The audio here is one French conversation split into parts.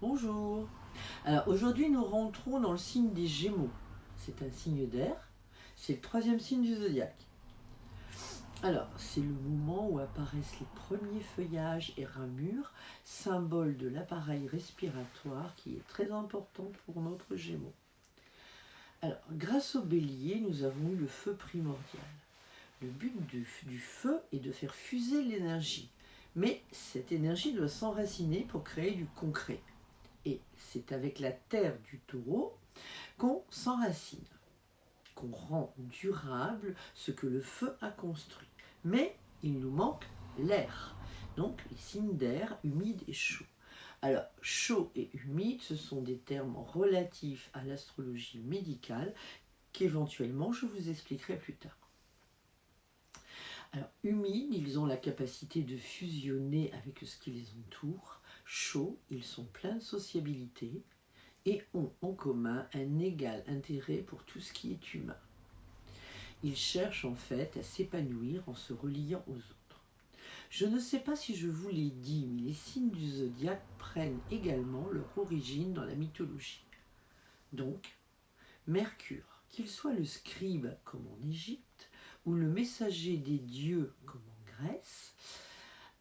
Bonjour. Alors aujourd'hui nous rentrons dans le signe des Gémeaux. C'est un signe d'air, c'est le troisième signe du zodiaque. Alors c'est le moment où apparaissent les premiers feuillages et ramures, symbole de l'appareil respiratoire qui est très important pour notre Gémeaux. Alors grâce au Bélier, nous avons eu le feu primordial. Le but du feu est de faire fuser l'énergie, mais cette énergie doit s'enraciner pour créer du concret. Et c'est avec la terre du taureau qu'on s'enracine, qu'on rend durable ce que le feu a construit. Mais il nous manque l'air, donc les signes d'air humide et chaud. Alors, chaud et humide, ce sont des termes relatifs à l'astrologie médicale qu'éventuellement je vous expliquerai plus tard. Alors, humides, ils ont la capacité de fusionner avec ce qui les entoure. Chauds, ils sont pleins de sociabilité et ont en commun un égal intérêt pour tout ce qui est humain. Ils cherchent en fait à s'épanouir en se reliant aux autres. Je ne sais pas si je vous l'ai dit, mais les signes du zodiaque prennent également leur origine dans la mythologie. Donc, Mercure, qu'il soit le scribe comme en Égypte, ou le messager des dieux comme en Grèce,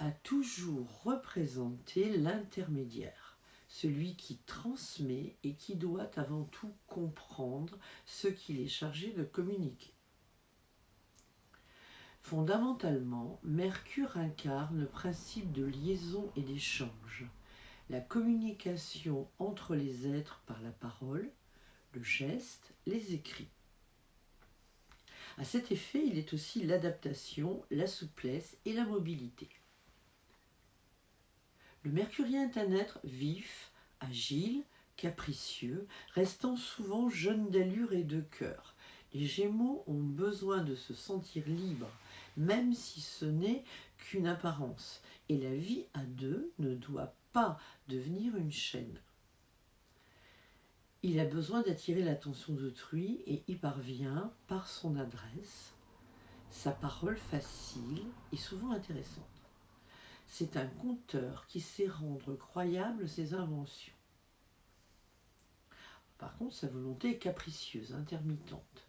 a toujours représenté l'intermédiaire, celui qui transmet et qui doit avant tout comprendre ce qu'il est chargé de communiquer. Fondamentalement, Mercure incarne le principe de liaison et d'échange, la communication entre les êtres par la parole, le geste, les écrits. À cet effet, il est aussi l'adaptation, la souplesse et la mobilité. Le mercurien est un être vif, agile, capricieux, restant souvent jeune d'allure et de cœur. Les Gémeaux ont besoin de se sentir libres, même si ce n'est qu'une apparence. Et la vie à deux ne doit pas devenir une chaîne. Il a besoin d'attirer l'attention d'autrui et y parvient par son adresse, sa parole facile et souvent intéressante. C'est un conteur qui sait rendre croyables ses inventions. Par contre, sa volonté est capricieuse, intermittente.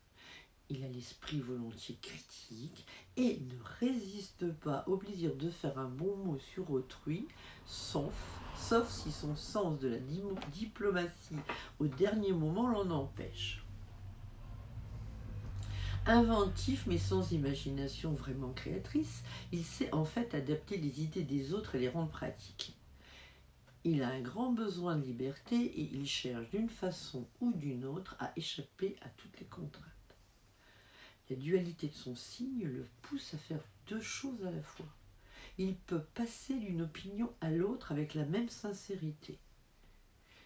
Il a l'esprit volontiers critique et ne résiste pas au plaisir de faire un bon mot sur autrui, sauf si son sens de la diplomatie au dernier moment l'en empêche. Inventif mais sans imagination vraiment créatrice, il sait en fait adapter les idées des autres et les rendre pratiques. Il a un grand besoin de liberté et il cherche d'une façon ou d'une autre à échapper à toutes les contraintes. La dualité de son signe le pousse à faire deux choses à la fois. Il peut passer d'une opinion à l'autre avec la même sincérité.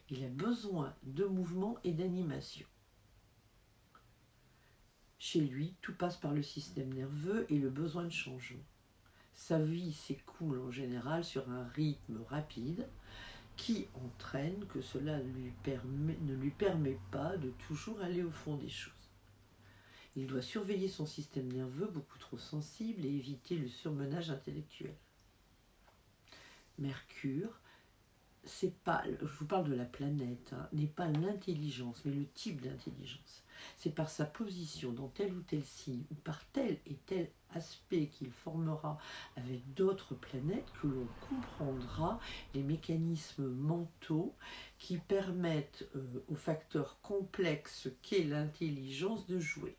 Il a besoin de mouvement et d'animation. Chez lui, tout passe par le système nerveux et le besoin de changement. Sa vie s'écoule en général sur un rythme rapide qui entraîne que cela ne lui permet pas de toujours aller au fond des choses. Il doit surveiller son système nerveux beaucoup trop sensible et éviter le surmenage intellectuel. Mercure, c'est pas, je vous parle de la planète, n'est pas l'intelligence, mais le type d'intelligence. C'est par sa position dans tel ou tel signe, ou par tel et tel aspect qu'il formera avec d'autres planètes que l'on comprendra les mécanismes mentaux qui permettent au facteur complexe qu'est l'intelligence de jouer.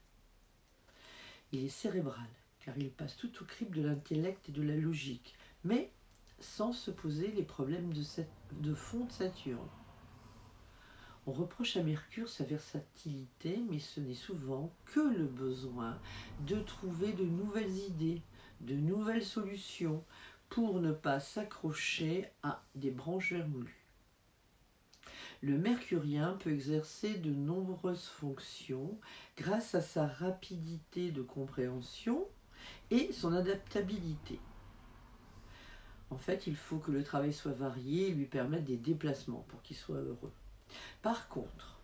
Il est cérébral, car il passe tout au crible de l'intellect et de la logique, mais sans se poser les problèmes de fond de Saturne. On reproche à Mercure sa versatilité, mais ce n'est souvent que le besoin de trouver de nouvelles idées, de nouvelles solutions, pour ne pas s'accrocher à des branches vermoulues. Le mercurien peut exercer de nombreuses fonctions grâce à sa rapidité de compréhension et son adaptabilité. En fait, il faut que le travail soit varié et lui permette des déplacements pour qu'il soit heureux. Par contre,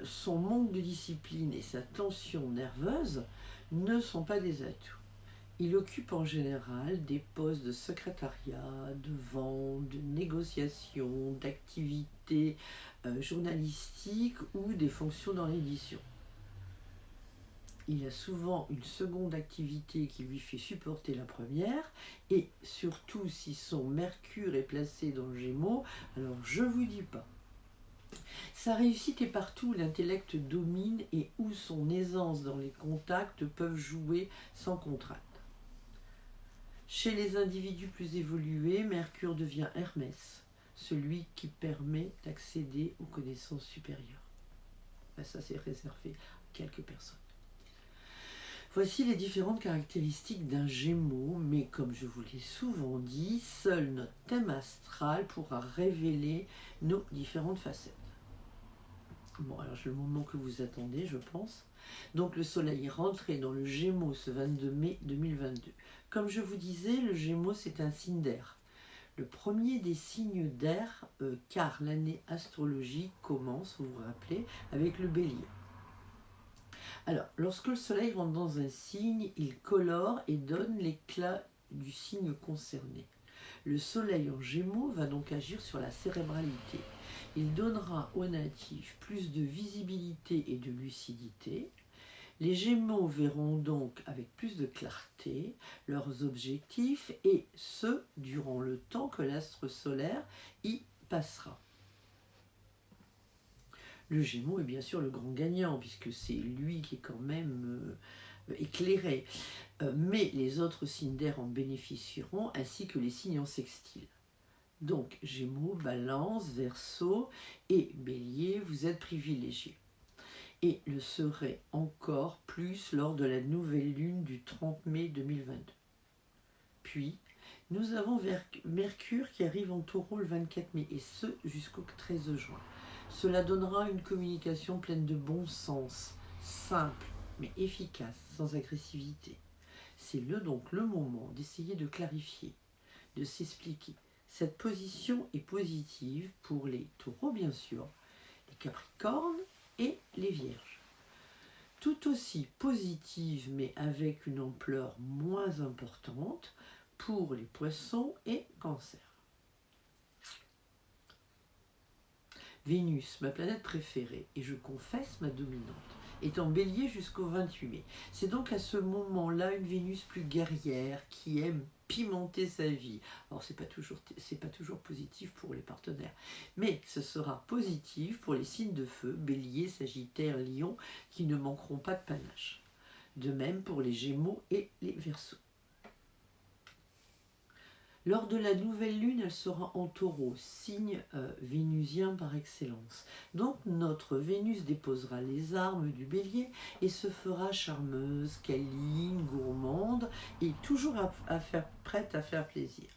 son manque de discipline et sa tension nerveuse ne sont pas des atouts. Il occupe en général des postes de secrétariat, de vente, de négociation, d'activité journalistique ou des fonctions dans l'édition. Il a souvent une seconde activité qui lui fait supporter la première, et surtout si son Mercure est placé dans le Gémeaux, alors je vous dis pas. Sa réussite est partout où l'intellect domine et où son aisance dans les contacts peuvent jouer sans contrainte. Chez les individus plus évolués, Mercure devient Hermès, celui qui permet d'accéder aux connaissances supérieures. Ben ça, c'est réservé à quelques personnes. Voici les différentes caractéristiques d'un Gémeaux, mais comme je vous l'ai souvent dit, seul notre thème astral pourra révéler nos différentes facettes. Bon, alors c'est le moment que vous attendez, je pense. Donc le Soleil est rentré dans le Gémeaux ce 22 mai 2022. Comme je vous disais, le Gémeaux, c'est un signe d'air. Le premier des signes d'air, car l'année astrologique commence, vous vous rappelez, avec le Bélier. Alors, lorsque le Soleil rentre dans un signe, il colore et donne l'éclat du signe concerné. Le Soleil en Gémeaux va donc agir sur la cérébralité. Il donnera aux natifs plus de visibilité et de lucidité. Les Gémeaux verront donc avec plus de clarté leurs objectifs, et ce, durant le temps que l'astre solaire y passera. Le Gémeaux est bien sûr le grand gagnant, puisque c'est lui qui est quand même éclairé. Mais les autres signes d'air en bénéficieront, ainsi que les signes en sextile. Donc, Gémeaux, Balance, Verseau et Bélier, vous êtes privilégiés. Et le serez encore plus lors de la nouvelle lune du 30 mai 2022. Puis, nous avons Mercure qui arrive en Taureau le 24 mai, et ce jusqu'au 13 juin. Cela donnera une communication pleine de bon sens, simple mais efficace, sans agressivité. C'est donc le moment d'essayer de clarifier, de s'expliquer. Cette position est positive pour les Taureaux, bien sûr, les Capricornes et les Vierges. Tout aussi positive, mais avec une ampleur moins importante, pour les Poissons et Cancers. Vénus, ma planète préférée, et je confesse ma dominante, est en Bélier jusqu'au 28 mai. C'est donc à ce moment-là une Vénus plus guerrière qui aime pimenter sa vie. Alors c'est pas toujours positif pour les partenaires, mais ce sera positif pour les signes de feu, Bélier, Sagittaire, Lion, qui ne manqueront pas de panache. De même pour les Gémeaux et les Verseaux. Lors de la nouvelle lune, elle sera en Taureau, signe vénusien par excellence. Donc notre Vénus déposera les armes du Bélier et se fera charmeuse, câline, gourmande et toujours prête à faire plaisir.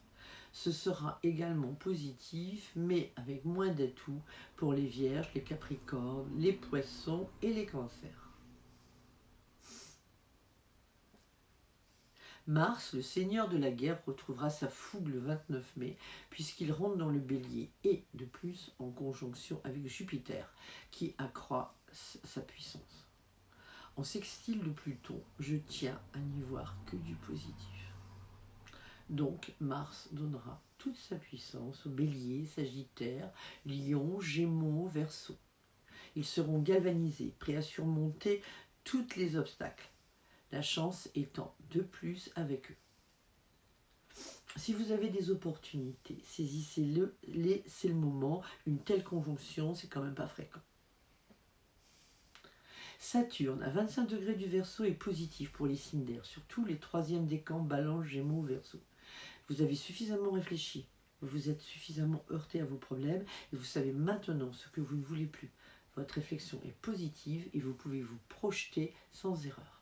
Ce sera également positif, mais avec moins d'atouts pour les Vierges, les Capricornes, les Poissons et les Cancers. Mars, le seigneur de la guerre, retrouvera sa fougue le 29 mai, puisqu'il rentre dans le Bélier, et de plus en conjonction avec Jupiter, qui accroît sa puissance. En sextile de Pluton, je tiens à n'y voir que du positif. Donc Mars donnera toute sa puissance aux Bélier, Sagittaire, Lion, Gémeaux, Verseau. Ils seront galvanisés, prêts à surmonter tous les obstacles. La chance étant de plus avec eux. Si vous avez des opportunités, saisissez-le, c'est le moment. Une telle conjonction, c'est quand même pas fréquent. Saturne, à 25 degrés du Verseau, est positif pour les signes d'air, surtout les 3e décans, Balance, Gémeaux, Verseau. Vous avez suffisamment réfléchi, vous vous êtes suffisamment heurté à vos problèmes, et vous savez maintenant ce que vous ne voulez plus. Votre réflexion est positive et vous pouvez vous projeter sans erreur.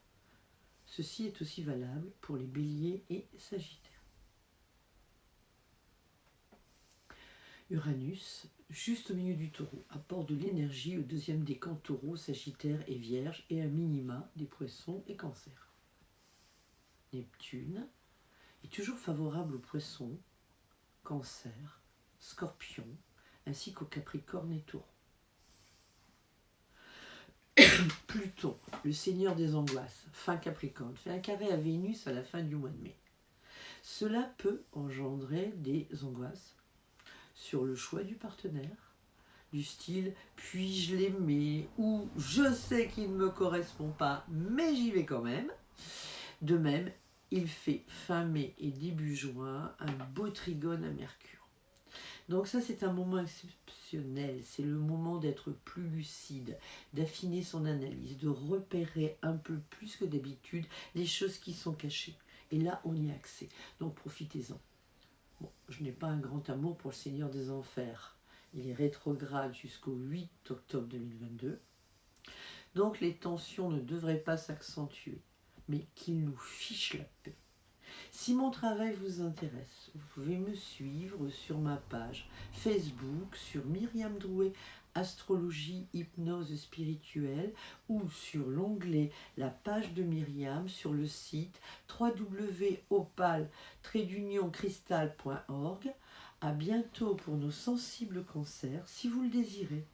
Ceci est aussi valable pour les Béliers et Sagittaires. Uranus, juste au milieu du Taureau, apporte de l'énergie au 2e décan Taureau, Sagittaire et Vierge, et à minima des Poissons et Cancers. Neptune est toujours favorable aux Poissons, Cancers, Scorpions, ainsi qu'aux Capricornes et Taureaux. Pluton, le seigneur des angoisses, fin Capricorne, fait un carré à Vénus à la fin du mois de mai. Cela peut engendrer des angoisses sur le choix du partenaire, du style « puis-je l'aimer » ou « je sais qu'il ne me correspond pas, mais j'y vais quand même ». De même, il fait fin mai et début juin un beau trigone à Mercure. Donc ça, c'est un moment exceptionnel, c'est le moment d'être plus lucide, d'affiner son analyse, de repérer un peu plus que d'habitude les choses qui sont cachées. Et là, on y a accès, donc profitez-en. Bon, je n'ai pas un grand amour pour le Seigneur des Enfers. Il est rétrograde jusqu'au 8 octobre 2022. Donc les tensions ne devraient pas s'accentuer, mais qu'il nous fiche la paix. Si mon travail vous intéresse, vous pouvez me suivre sur ma page Facebook, sur Myriam Drouet, Astrologie, Hypnose spirituelle, ou sur l'onglet La page de Myriam sur le site www.opal-cristal.org. À bientôt pour nos sensibles cancers, si vous le désirez.